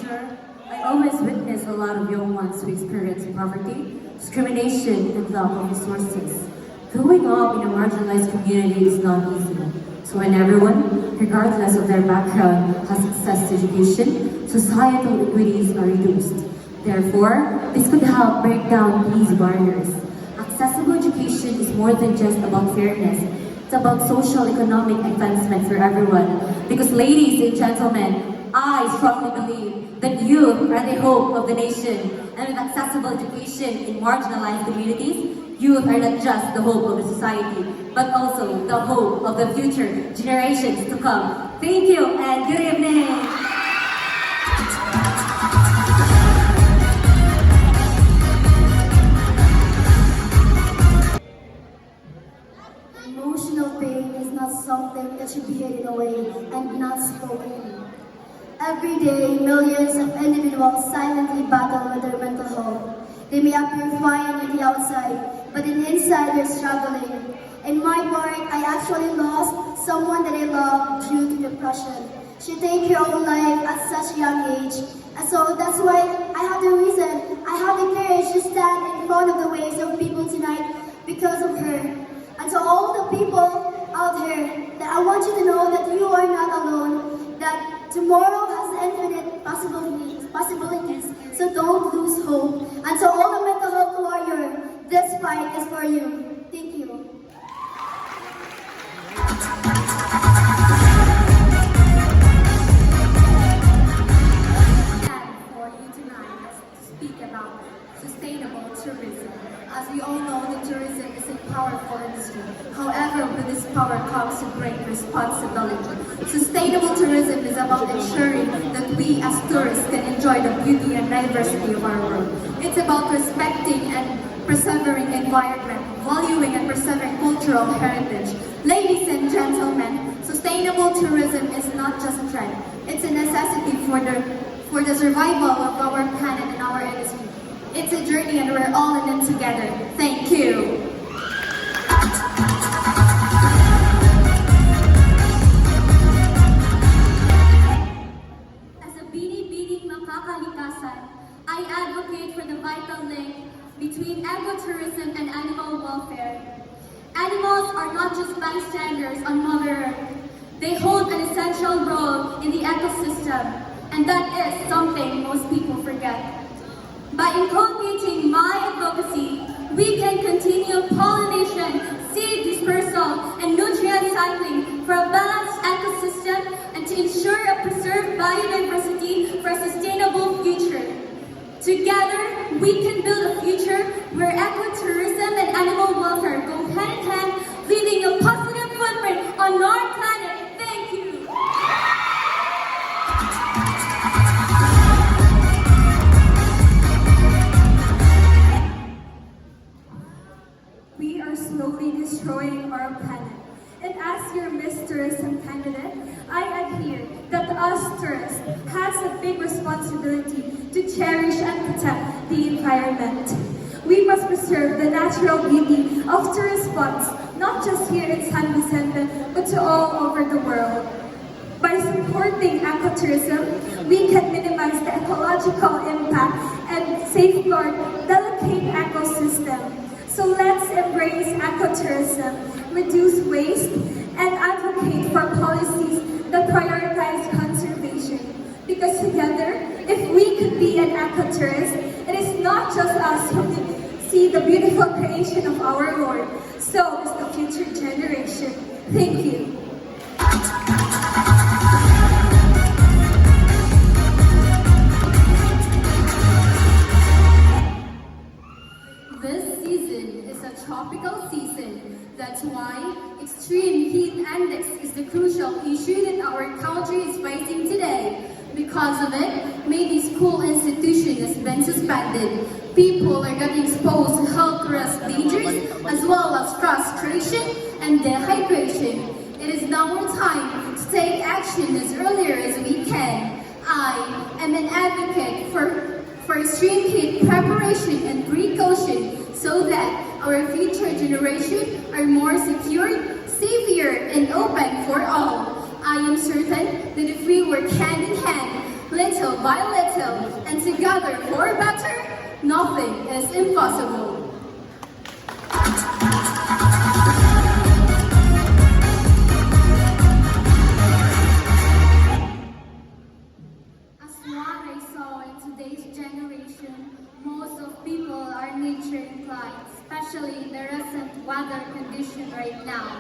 teacher, I always witness a lot of young ones who experience poverty, discrimination, and lack of resources. Growing up in a marginalized community is not easy. So when everyone, regardless of their background, has access to education, societal equities are reduced. Therefore, this could help break down these barriers. Accessible education is more than just about fairness. It's about social economic advancement for everyone. Because ladies and gentlemen, I strongly believe that youth are the hope of the nation. And with accessible education in marginalized communities, youth are not just the hope of the society, but also the hope of the future generations to come. Thank you and good evening. Emotional pain is not something that should be hidden away and not spoken. Every day, millions of individuals silently battle with their mental health. They may appear fine on the outside, but in inside they're struggling. In my part, I actually lost someone that I loved due to depression. She took her own life at such a young age. And so that's why I have the reason, I have the courage to stand in front of the waves of people tonight because of her. And to all the people out here, that I want you to know that you are not alone, that tomorrow has infinite possibilities, so don't lose hope. And to all the mental health warriors, this fight is for you. Thank you. For you tonight is to speak about sustainable tourism. As we all know, the tourism is a powerful industry. However, with this power comes a great responsibility. Sustainable tourism is about ensuring that we as tourists can enjoy the beauty and diversity of our world. It's about respecting and preserving environment, valuing and preserving cultural heritage. Ladies and gentlemen, sustainable tourism is not just a trend. It's a necessity for the survival of our planet and our industry. It's a journey and we're all in it together. Thank you. As a bini-bining makakalikasan, I advocate for the vital link between ecotourism and animal welfare. Animals are not just bystanders on Mother Earth. They hold an essential role in the ecosystem, and that is something most people forget. By inculcating my advocacy, we can continue pollination, seed dispersal, and nutrient cycling for a balanced ecosystem and to ensure a preserved biodiversity for a sustainable future. Together, we can build a future where ecotourism and animal welfare go hand in hand, leaving a positive footprint on our planet. Thank you. We are slowly destroying our planet. And as your Miss Tourism candidate, I adhere that us tourists has a big responsibility to cherish and protect the environment. We must preserve the natural beauty of tourist spots, not just here in San Vicente, but to all over the world. By supporting ecotourism, we can minimize the ecological impact and safeguard delicate ecosystem. So let's embrace ecotourism, reduce waste, and advocate for policies that prioritize conservation. Because together, if we could be an ecotourist, it is not just us who see the beautiful creation of our Lord, so is the future generation. Thank you. This season is a tropical season. That's why extreme heat index is the crucial issue that our country is facing today. Because of it, many school institutions has been suspended. People are getting exposed to health risk dangers as well as frustration and dehydration. It is now our time to take action as earlier as we can. I am an advocate for extreme heat preparation and precaution so that our future generations are more secure, safer, and open for all. I am certain that if we work hand in hand, let's little by little, and together for better, nothing is impossible. As what I saw in today's generation, most of people are nature inclined, especially in the recent weather condition right now.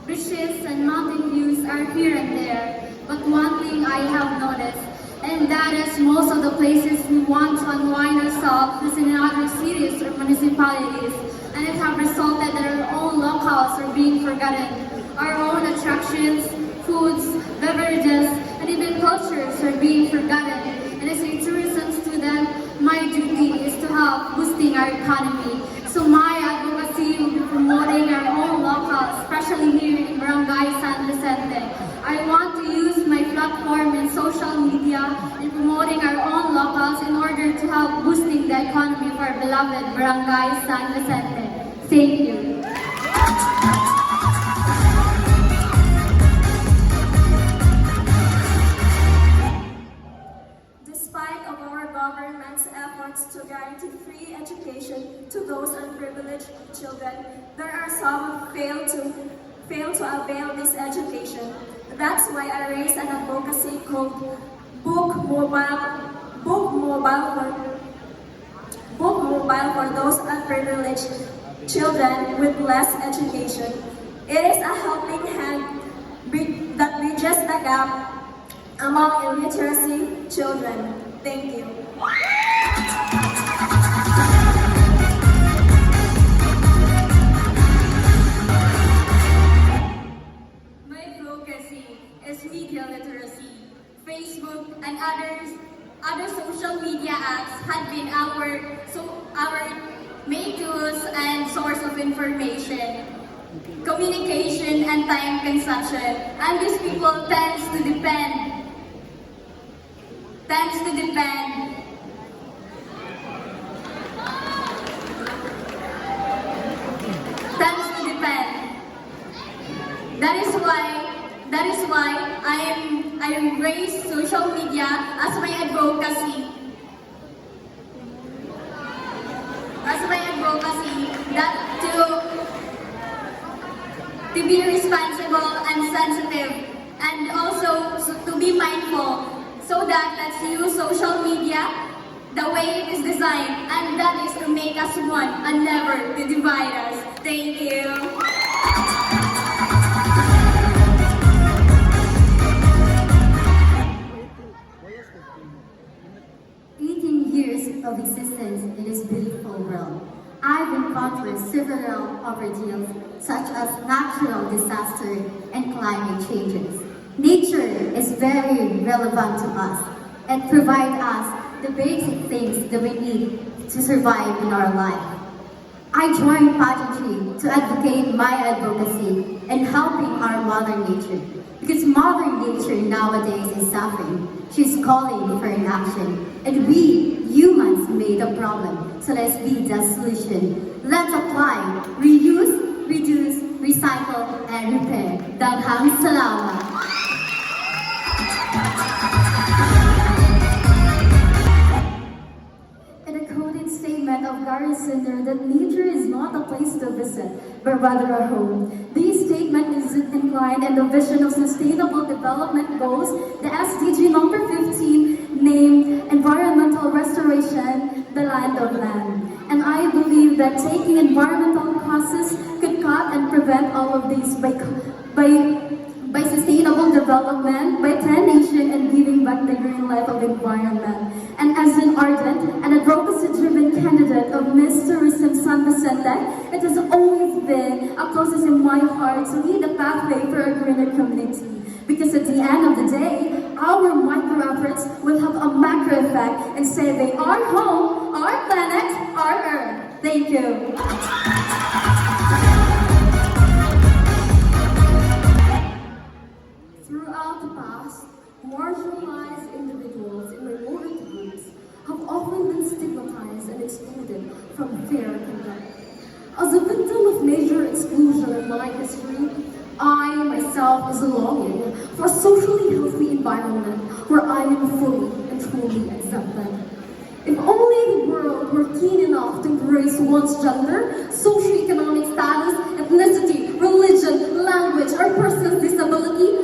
Beaches and mountain views are here and there, but one thing I have noticed, and that is most of the places we want to unwind ourselves is in other cities or municipalities, and it has resulted that our own locales are being forgotten. Our own attractions, foods, beverages, and even cultures are being forgotten. And as a tourism student, my duty is to help boosting our economy. So my advocacy will be promoting our own locals, especially here in Barangay San Vicente. I want to use my platform in social media in promoting our own locals in order to help boosting the economy of our beloved Barangay San Vicente. Thank you. Despite of our government's efforts to guarantee free education to those unprivileged children, there are some who fail to avail this education. That's why I raised an advocacy called Book Mobile for those unprivileged children with less education. It is a helping hand that bridges the gap among illiteracy children. Thank you. My advocacy is media literacy. Facebook and other social media apps have been our main tools and source of information, communication, and time consumption. And these people tends to depend That is why I embrace social media as my advocacy. That to be responsible and sensitive, and also to be mindful, so that let's use social media the way it is designed, and that is to make us one and never to divide us. Thank you. 18 years of existence in this beautiful world, I've encountered several ordeals such as natural disaster and climate changes. Nature is very relevant to us and provides us the basic things that we need to survive in our life. I joined Pageant to advocate my advocacy and helping our Mother Nature, because Mother Nature nowadays is suffering. She's calling for an action, and we humans made the problem, so let's be the solution. Let's apply, reuse, reduce, recycle, and repair. Daghang salamat. In a coded statement of Gary Sinder that nature is not a place to visit, but rather a home. This statement is inclined in the vision of Sustainable Development Goals, the SDG number 15, named Environmental Restoration, the Land of Land. And I believe that taking environmental causes could cut and prevent all of these by sustainable development, by plantation, and giving back the green life of environment. And as an ardent and advocacy-driven candidate of Miss Tourism San Vicente, it has always been a closest in my heart to lead the pathway for a greener community. Because at the end of the day, our micro efforts will have a macro effect in saving our home, our planet, our Earth. Thank you. Throughout the past, marginalized individuals in minority groups have often been stigmatized and excluded from fair conduct. As a victim of major exclusion in my history, I myself was longing for a socially healthy environment where I am fully and and truly accepted. If only the world were keen enough to embrace one's gender, socioeconomic status, ethnicity, religion, language, or person's disability